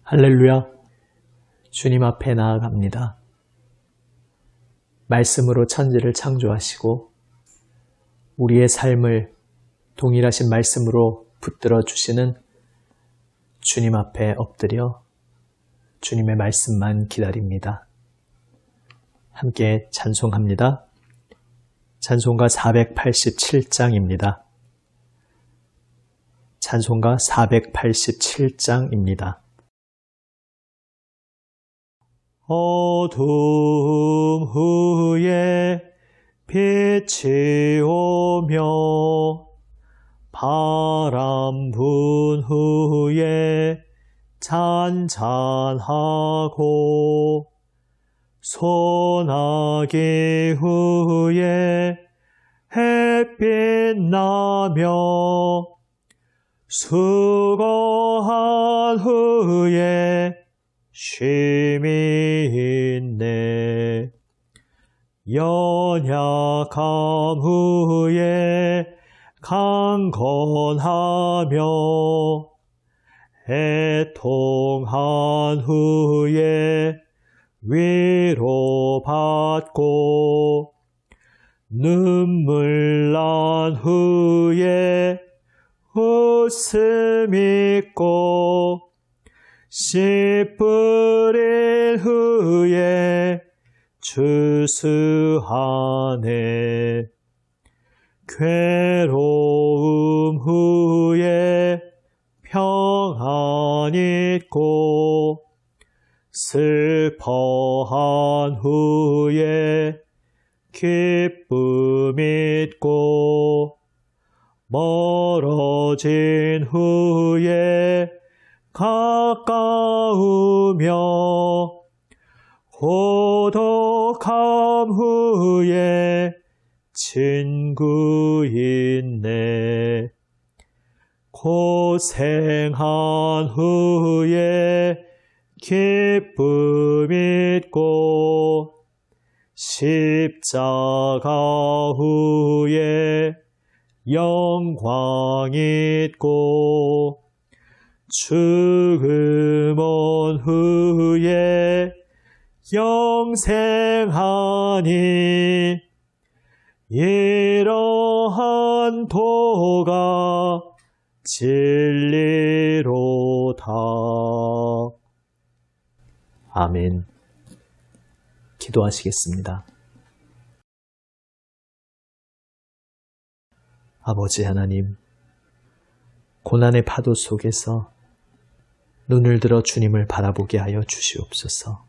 할렐루야. 주님 앞에 나아갑니다. 말씀으로 천지를 창조하시고 우리의 삶을 동일하신 말씀으로 붙들어 주시는 주님 앞에 엎드려 주님의 말씀만 기다립니다. 함께 찬송합니다. 찬송가 487장입니다. 찬송가 487장입니다. 어둠 후에 빛이 오며 바람 분 후에 잔잔하고 소나기 후에 햇빛 나며 수고한 후에 쉼이 있네. 연약함 후에 강건하며 애통한 후에 위로받고 눈물 난 후에 웃음 있고 씨 뿌린 후에 추수하네. 괴로움 후에 평안 있고 슬퍼한 후에 기쁨 있고 멀어진 후에 가까우며 고독함 후에 친구 있네. 고생한 후에 기쁨 있고 십자가 후에 영광 있고 죽음 온 후에 영생하니 이러한 도가 진리로다. 아멘. 기도하시겠습니다. 아버지 하나님, 고난의 파도 속에서 눈을 들어 주님을 바라보게 하여 주시옵소서.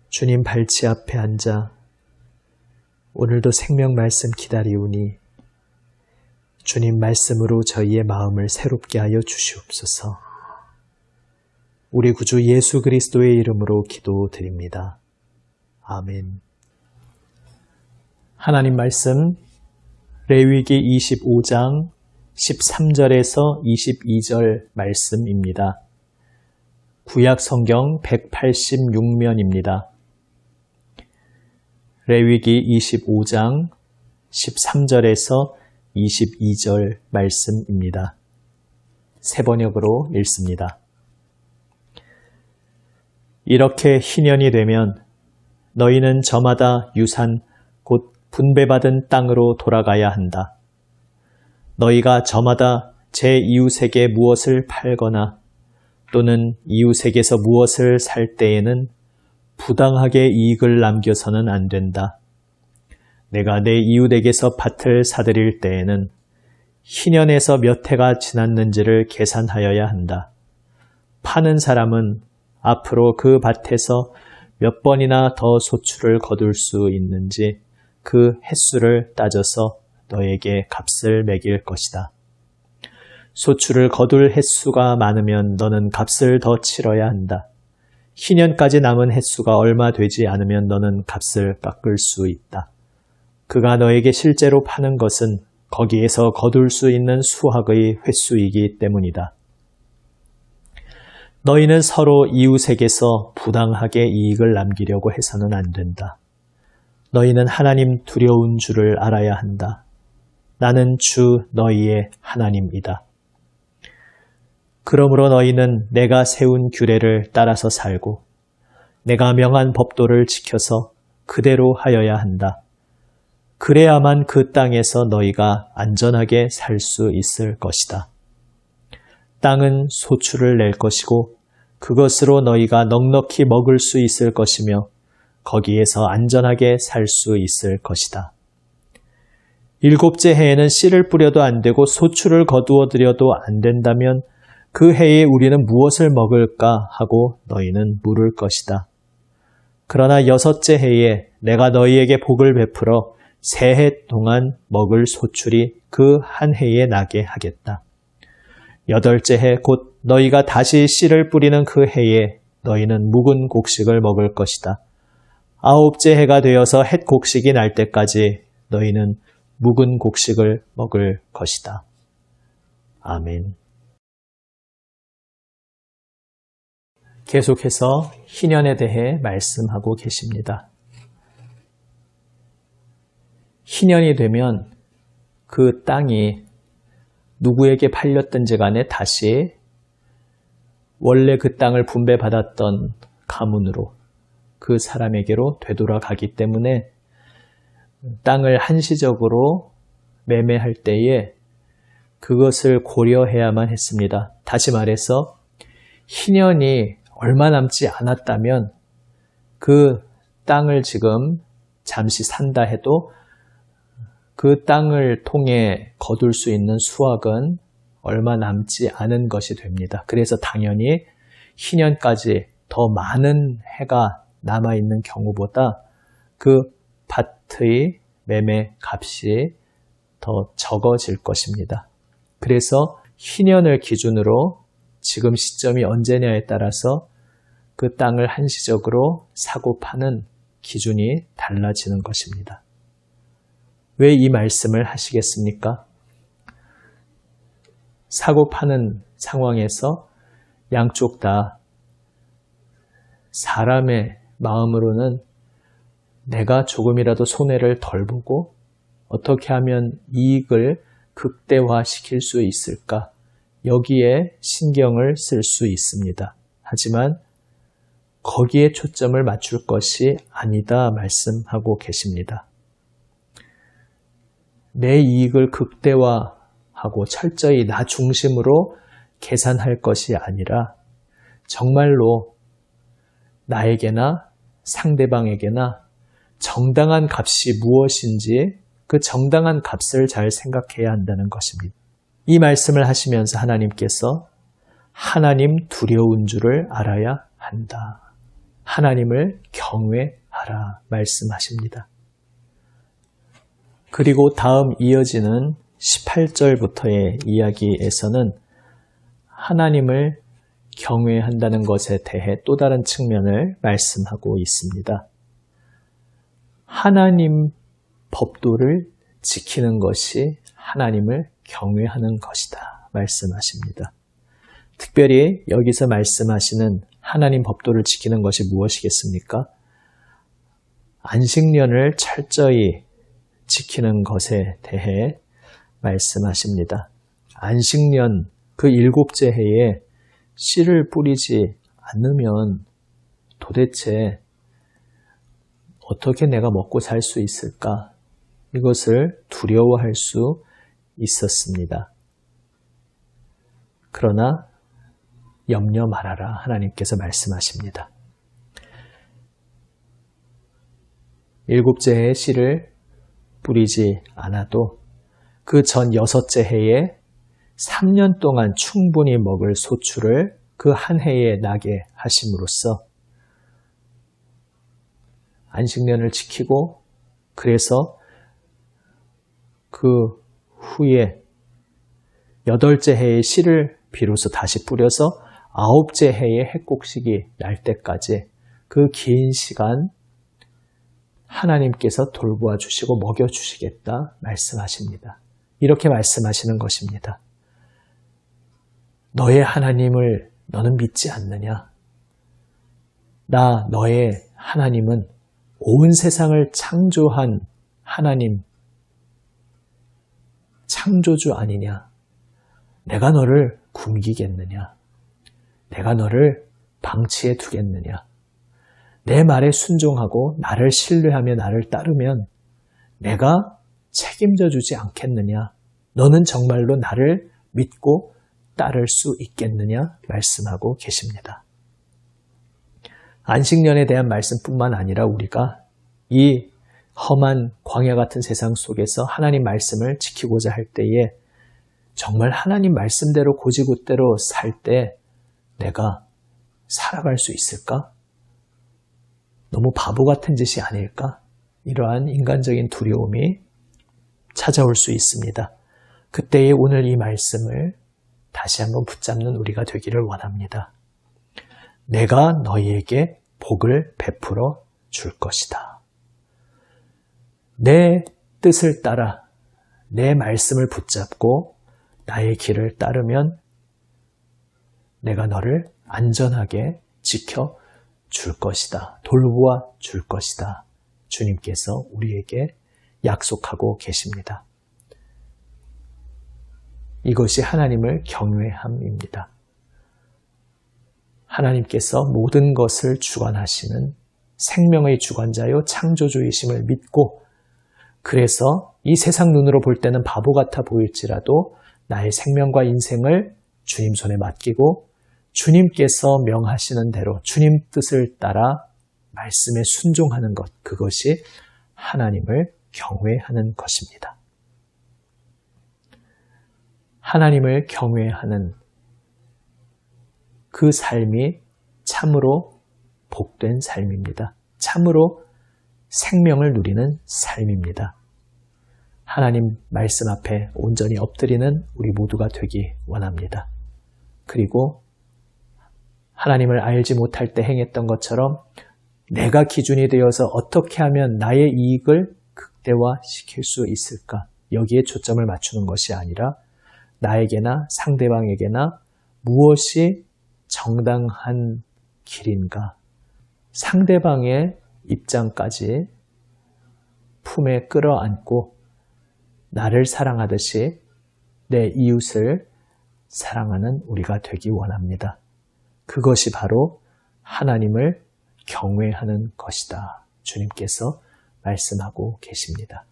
주님 발치 앞에 앉아 오늘도 생명 말씀 기다리오니 주님 말씀으로 저희의 마음을 새롭게 하여 주시옵소서. 우리 구주 예수 그리스도의 이름으로 기도드립니다. 아멘. 하나님 말씀 레위기 25장 13절에서 22절 말씀입니다. 구약 성경 186면입니다. 레위기 25장 13절에서 22절 말씀입니다. 새 번역으로 읽습니다. 이렇게 희년이 되면 너희는 저마다 유산 곧 분배받은 땅으로 돌아가야 한다. 너희가 저마다 제 이웃에게 무엇을 팔거나 또는 이웃에게서 무엇을 살 때에는 부당하게 이익을 남겨서는 안 된다. 내가 내 이웃에게서 밭을 사들일 때에는 희년에서 몇 해가 지났는지를 계산하여야 한다. 파는 사람은 앞으로 그 밭에서 몇 번이나 더 소출을 거둘 수 있는지 그 횟수를 따져서 너에게 값을 매길 것이다. 소출을 거둘 횟수가 많으면 너는 값을 더 치러야 한다. 희년까지 남은 횟수가 얼마 되지 않으면 너는 값을 깎을 수 있다. 그가 너에게 실제로 파는 것은 거기에서 거둘 수 있는 수확의 횟수이기 때문이다. 너희는 서로 이웃에게서 부당하게 이익을 남기려고 해서는 안 된다. 너희는 하나님 두려운 줄을 알아야 한다. 나는 주 너희의 하나님이다. 그러므로 너희는 내가 세운 규례를 따라서 살고 내가 명한 법도를 지켜서 그대로 하여야 한다. 그래야만 그 땅에서 너희가 안전하게 살 수 있을 것이다. 땅은 소출을 낼 것이고 그것으로 너희가 넉넉히 먹을 수 있을 것이며 거기에서 안전하게 살 수 있을 것이다. 7째 해에는 씨를 뿌려도 안 되고 소출을 거두어 들여도 안 된다면 그 해에 우리는 무엇을 먹을까 하고 너희는 물을 것이다. 그러나 6째 해에 내가 너희에게 복을 베풀어 새 해 동안 먹을 소출이 그 한 해에 나게 하겠다. 8째 해 곧 너희가 다시 씨를 뿌리는 그 해에 너희는 묵은 곡식을 먹을 것이다. 9째 해가 되어서 햇 곡식이 날 때까지 너희는 묵은 곡식을 먹을 것이다. 아멘. 계속해서 희년에 대해 말씀하고 계십니다. 희년이 되면 그 땅이 누구에게 팔렸든지 간에 다시 원래 그 땅을 분배받았던 가문으로 그 사람에게로 되돌아가기 때문에 땅을 한시적으로 매매할 때에 그것을 고려해야만 했습니다. 다시 말해서 희년이 얼마 남지 않았다면 그 땅을 지금 잠시 산다 해도 그 땅을 통해 거둘 수 있는 수확은 얼마 남지 않은 것이 됩니다. 그래서 당연히 희년까지 더 많은 해가 남아있는 경우보다 그 밭의 매매 값이 더 적어질 것입니다. 그래서 희년을 기준으로 지금 시점이 언제냐에 따라서 그 땅을 한시적으로 사고 파는 기준이 달라지는 것입니다. 왜 이 말씀을 하시겠습니까? 사고 파는 상황에서 양쪽 다 사람의 마음으로는 내가 조금이라도 손해를 덜 보고 어떻게 하면 이익을 극대화시킬 수 있을까? 여기에 신경을 쓸 수 있습니다. 하지만 거기에 초점을 맞출 것이 아니다 말씀하고 계십니다. 내 이익을 극대화하고 철저히 나 중심으로 계산할 것이 아니라 정말로 나에게나 상대방에게나 정당한 값이 무엇인지 그 정당한 값을 잘 생각해야 한다는 것입니다. 이 말씀을 하시면서 하나님께서 하나님 두려운 줄을 알아야 한다. 하나님을 경외하라 말씀하십니다. 그리고 다음 이어지는 18절부터의 이야기에서는 하나님을 경외한다는 것에 대해 또 다른 측면을 말씀하고 있습니다. 하나님 법도를 지키는 것이 하나님을 경외하는 것이다 말씀하십니다. 특별히 여기서 말씀하시는 하나님 법도를 지키는 것이 무엇이겠습니까? 안식년을 철저히 지키는 것에 대해 말씀하십니다. 안식년 그 7째 해에 씨를 뿌리지 않으면 도대체 어떻게 내가 먹고 살 수 있을까? 이것을 두려워할 수 있었습니다. 그러나 염려 말아라 하나님께서 말씀하십니다. 7째 해에 씨를 뿌리지 않아도 그 전 6째 해에 3년 동안 충분히 먹을 소출을 그 한 해에 나게 하심으로써 안식년을 지키고 그래서 그 후에 8째 해에 씨를 비로소 다시 뿌려서 9째 해에 햇곡식이 날 때까지 그 긴 시간 하나님께서 돌보아 주시고 먹여 주시겠다 말씀하십니다. 이렇게 말씀하시는 것입니다. 너의 하나님을 너는 믿지 않느냐? 나 너의 하나님은 온 세상을 창조한 하나님, 창조주 아니냐? 내가 너를 굶기겠느냐? 내가 너를 방치해 두겠느냐? 내 말에 순종하고 나를 신뢰하며 나를 따르면 내가 책임져 주지 않겠느냐? 너는 정말로 나를 믿고 따를 수 있겠느냐? 말씀하고 계십니다. 안식년에 대한 말씀뿐만 아니라 우리가 이 험한 광야 같은 세상 속에서 하나님 말씀을 지키고자 할 때에 정말 하나님 말씀대로 고지곳대로 살 때 내가 살아갈 수 있을까? 너무 바보 같은 짓이 아닐까? 이러한 인간적인 두려움이 찾아올 수 있습니다. 그때에 오늘 이 말씀을 다시 한번 붙잡는 우리가 되기를 원합니다. 내가 너희에게 복을 베풀어 줄 것이다. 내 뜻을 따라 내 말씀을 붙잡고 나의 길을 따르면 내가 너를 안전하게 지켜 줄 것이다. 돌보아 줄 것이다. 주님께서 우리에게 약속하고 계십니다. 이것이 하나님을 경외함입니다. 하나님께서 모든 것을 주관하시는 생명의 주관자요 창조주이심을 믿고 그래서 이 세상 눈으로 볼 때는 바보 같아 보일지라도 나의 생명과 인생을 주님 손에 맡기고 주님께서 명하시는 대로 주님 뜻을 따라 말씀에 순종하는 것, 그것이 하나님을 경외하는 것입니다. 하나님을 경외하는 그 삶이 참으로 복된 삶입니다. 참으로 생명을 누리는 삶입니다. 하나님 말씀 앞에 온전히 엎드리는 우리 모두가 되기 원합니다. 그리고 하나님을 알지 못할 때 행했던 것처럼 내가 기준이 되어서 어떻게 하면 나의 이익을 극대화시킬 수 있을까? 여기에 초점을 맞추는 것이 아니라 나에게나 상대방에게나 무엇이 정당한 길인가? 상대방의 입장까지 품에 끌어안고 나를 사랑하듯이 내 이웃을 사랑하는 우리가 되기 원합니다. 그것이 바로 하나님을 경외하는 것이다. 주님께서 말씀하고 계십니다.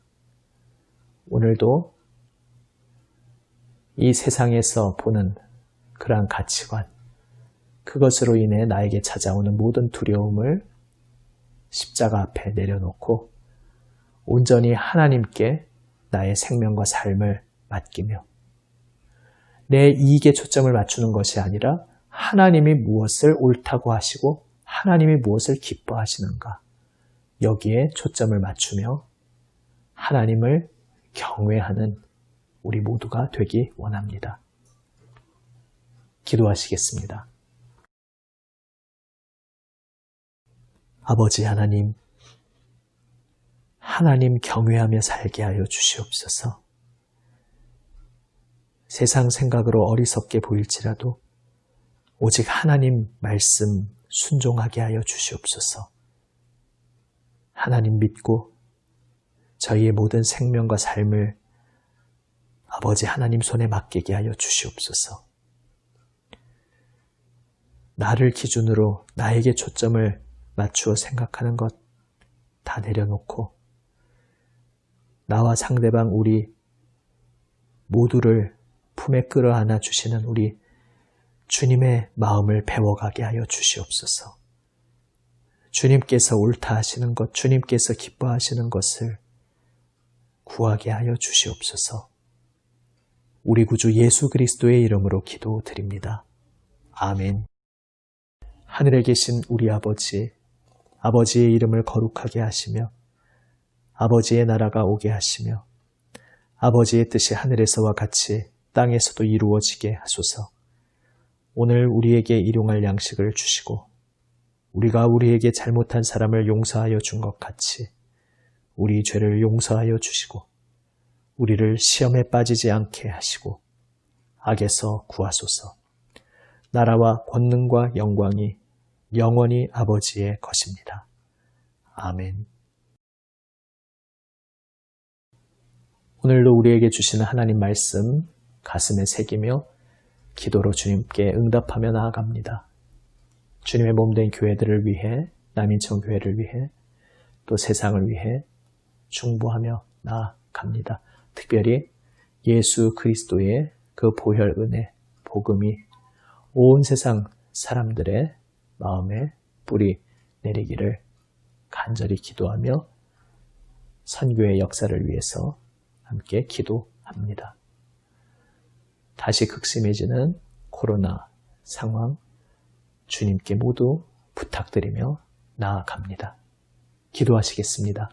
오늘도 이 세상에서 보는 그러한 가치관, 그것으로 인해 나에게 찾아오는 모든 두려움을 십자가 앞에 내려놓고 온전히 하나님께 나의 생명과 삶을 맡기며 내 이익에 초점을 맞추는 것이 아니라 하나님이 무엇을 옳다고 하시고 하나님이 무엇을 기뻐하시는가 여기에 초점을 맞추며 하나님을 경외하는 우리 모두가 되기 원합니다. 기도하시겠습니다. 아버지 하나님, 하나님 경외하며 살게 하여 주시옵소서. 세상 생각으로 어리석게 보일지라도 오직 하나님 말씀 순종하게 하여 주시옵소서. 하나님 믿고 저희의 모든 생명과 삶을 아버지 하나님 손에 맡기게 하여 주시옵소서. 나를 기준으로 나에게 초점을 맞추어 생각하는 것 다 내려놓고 나와 상대방 우리 모두를 품에 끌어안아 주시는 우리 주님의 마음을 배워가게 하여 주시옵소서. 주님께서 옳다 하시는 것, 주님께서 기뻐하시는 것을 구하게 하여 주시옵소서. 우리 구주 예수 그리스도의 이름으로 기도드립니다. 아멘. 하늘에 계신 우리 아버지, 아버지의 이름을 거룩하게 하시며 아버지의 나라가 오게 하시며 아버지의 뜻이 하늘에서와 같이 땅에서도 이루어지게 하소서. 오늘 우리에게 일용할 양식을 주시고 우리가 우리에게 잘못한 사람을 용서하여 준 것 같이 우리 죄를 용서하여 주시고 우리를 시험에 빠지지 않게 하시고 악에서 구하소서. 나라와 권능과 영광이 영원히 아버지의 것입니다. 아멘. 오늘도 우리에게 주시는 하나님 말씀 가슴에 새기며 기도로 주님께 응답하며 나아갑니다. 주님의 몸된 교회들을 위해, 남인천 교회를 위해, 또 세상을 위해 중보하며 나아갑니다. 특별히 예수 그리스도의 그 보혈 은혜, 복음이 온 세상 사람들의 마음에 뿌리 내리기를 간절히 기도하며 선교의 역사를 위해서 함께 기도합니다. 다시 극심해지는 코로나 상황, 주님께 모두 부탁드리며 나아갑니다. 기도하시겠습니다.